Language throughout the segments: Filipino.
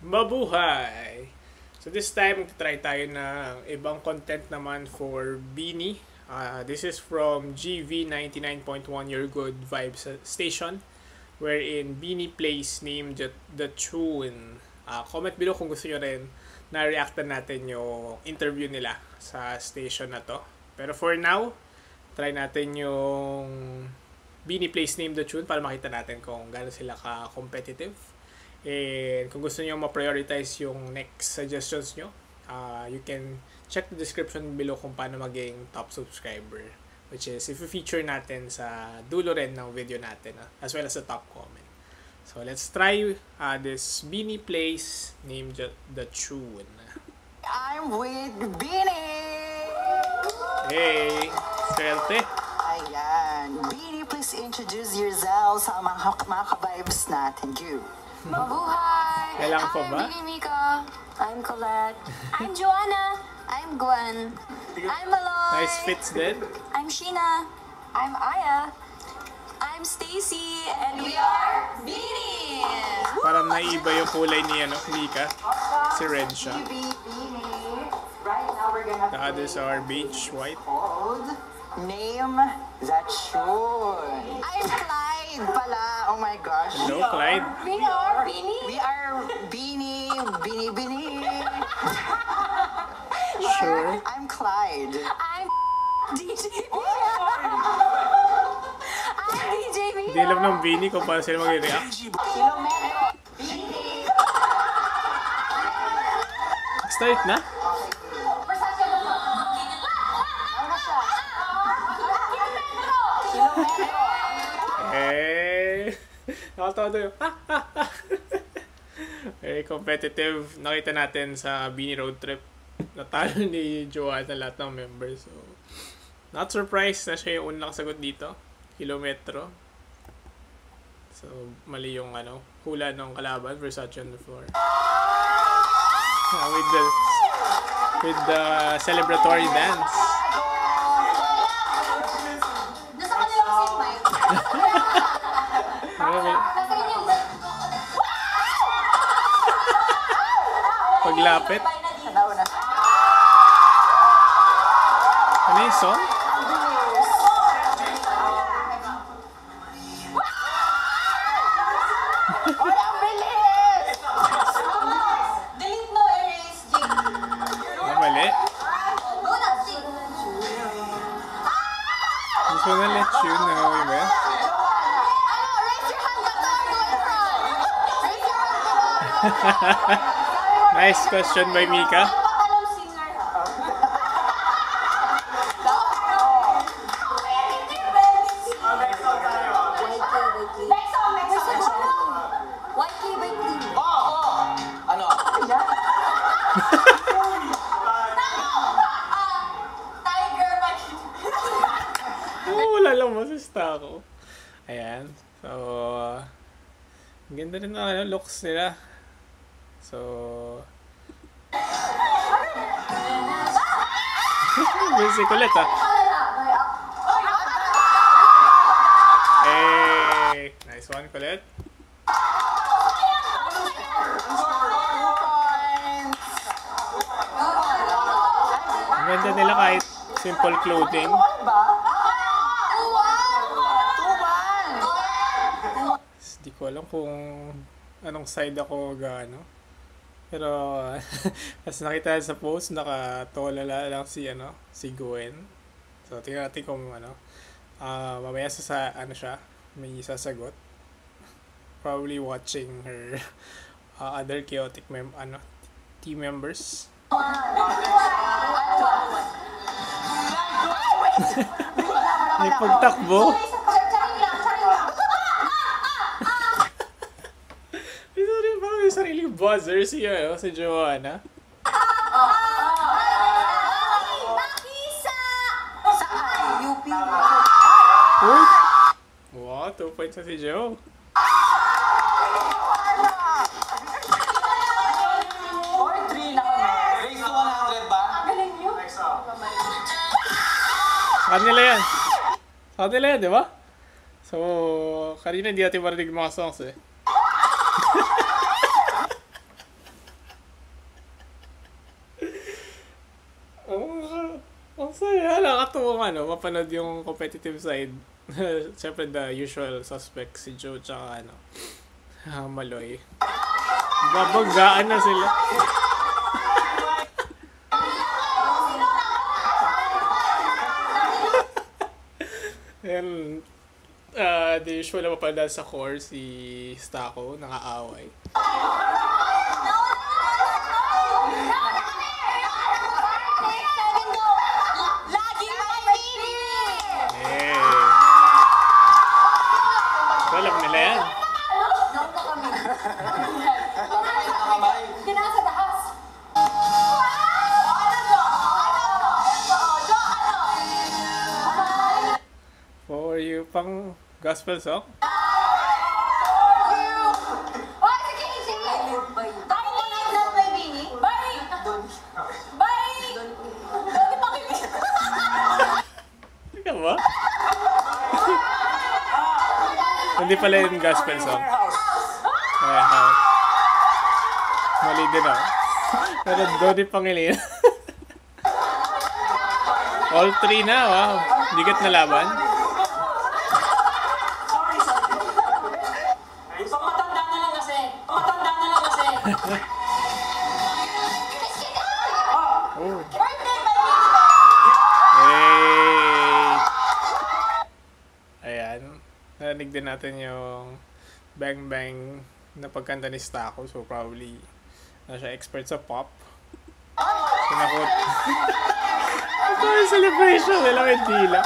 Mabuhay! So this time, try tayo ng ibang content naman for Beanie. This is from GV 99.1 Your Good Vibes Station, wherein Beanie plays Name the Tune. Comment below kung gusto nyo rin na reactan natin yung interview nila sa station na to. Pero for now, try natin yung Beanie plays Name the Tune para makita natin kung gaano sila ka-competitive. And kung gusto nyo ma-prioritize yung next suggestions nyo, you can check the description below kung paano maging top subscriber, which is if feature natin sa dulo rin ng video natin, as well as the top comment. So let's try this Beanie plays Name the Tune. I'm with Beanie! Hey! Swerte! Ayan. Beanie, please introduce yourself sa mga ka-vibes natin. You. Mabuhay! Kailangan pa ba? I'm Beanie Mika. I'm Colette. I'm Joanna. I'm Gwen. I'm Aloy. Nice fits din. I'm Sheena. I'm Aya. I'm Stacy. And we are Beanie! Parang naiiba yung kulay ni Mika. Si red siya. Beanie. Right now we're gonna The others are beige white. called Name the Tune. I'm Clyde pala. Oh my gosh. Hello, Clyde. We are Beanie. We are Beanie. Sure. I'm Clyde. I'm DJ Mika. I'm DJ Mika. Hindi alam ng Beanie kung paano sila mag-react. Kilometro. Start na? Eh, nakatawa doon. Very competitive. Nakita natin sa Beanie Road Trip. Natalo ni Joanna lahat ng members. So, not surprised na siya yung unang nakasagot dito. Kilometro. So, mali yung hula ng kalaban. Versace on the floor. With the celebratory dance. Nasa kanila kasi yung mic. Nasa inyo yung mic. Paglapit. Nauna. Ano yung song? Oy, ang bilis! Delete no erase, Jake. Ano mali? Do not sing. Gusto na let you know, ba? Ano, raise your hand up to go in front. Raise your hand. Nice question by Mika. Napakalam singer. Next song. YK by Team. Ano? Tiger by Wala lang masista ako. Ayan. So, ang ganda rin ng looks nila. So, music ulit Hey! Nice one, Colette. Ang ganda nila kahit simple clothing. Di ko alam kung anong side ako gaano. Pero as nakita sa post, nakatolala lang si Gwen. So tingnan natin kung mamaya siya, may sasagot. Probably watching her other chaotic team members. May pagtakbo. May sariling buzzer si Joanna. UP. Uy! Wow, 2 points na si Joe. Or 3 na kami. Raise to 100 ba? Galing nyo. Sa kanila yan. Sa kanila yan, di ba? So, kanina hindi natin marinig mga songs eh. Masaya, nakakatuwa ano, mapanood yung competitive side. Siyempre the usual suspects, si Joe tsaka ano, Maloy. Babanggaan na sila. And, the usual na mapanood sa core, si Stako, nakaaway. Alam nila yan. For you pang gospel song? Ika ba? Hindi pala yung gospel song. Ayan, mali din ako. Pero Dodi Pangilinan. All three na, wow. Bigat na laban. Matanda na lang kasi. Matanda na lang kasi. Oh. Hey! Ayan. Narinig din natin yung Bang Bang na pagkanta ni Stako. So probably na siya expert sa pop. Sinakot. Ito yung celebration nila may dila.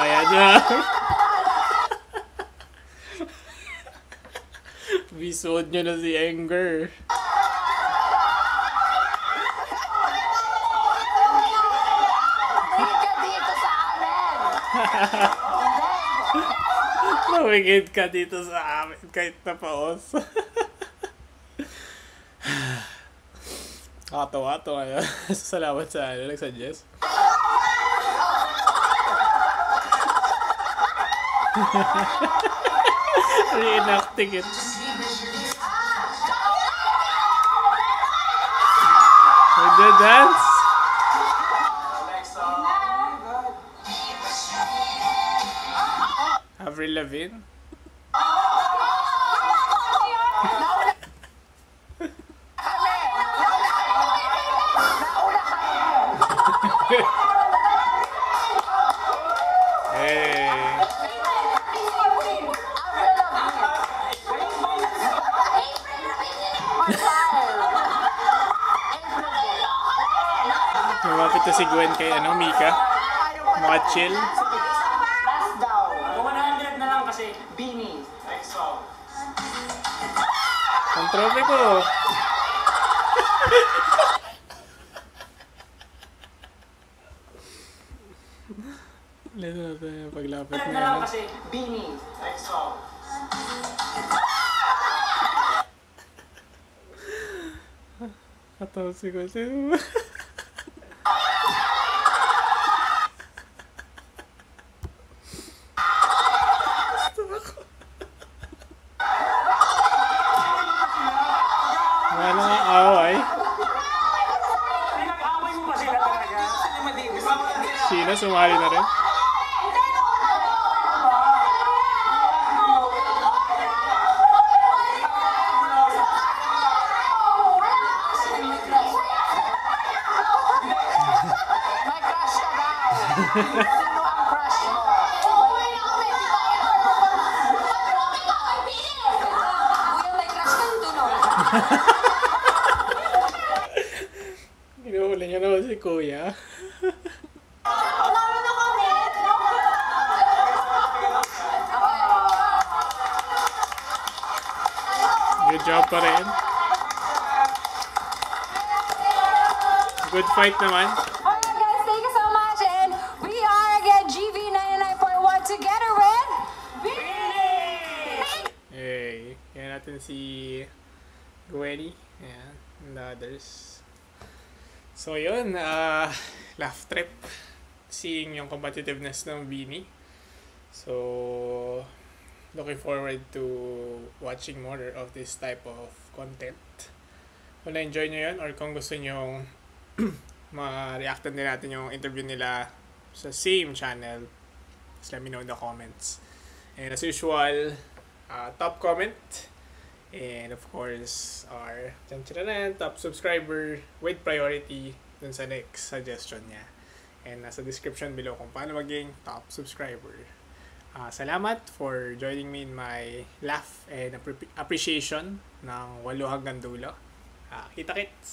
Ayan na. Bisod nyo na si Anger. Mawigid ka dito sa amin kahit napaos. Nakatawa-tawa na. Salamat sa ano, nag-suggest. Reenacting it. With the dance. Avril Lavigne. Hey. Lumapit na si Gwen kay ano, Mika. Mga chill. Last daw. 100 na lang kasi. Beanie. Ang trophy ko. Lito natin yung paglapit 100 na niya. lang No? kasi. Beanie. Katawa si Gwen. Wala nga away. Pinag-away mo pa sila talaga. Sheena sumali na rin. May crush ka daw. Sino ang crush mo? Inuhuli niya naman si Kuya. Good job pa rin. Good fight naman. Alright guys, thank you so much. And we are again GV 99.1 together with Hey, kaya natin si Gwenny, ayan, and others. So yun, laugh trip. Seeing yung competitiveness ng Beanie. So, looking forward to watching more of this type of content. Kung na-enjoy nyo yun, or kung gusto nyo ma-reactan din natin yung interview nila sa same channel, just let me know in the comments. And as usual, top comment, and of course, our top subscriber with priority dun sa next suggestion niya. And nasa description below kung paano maging top subscriber. Salamat for joining me in my laugh and appreciation ng 8 hanggang dulo. Kita-kits!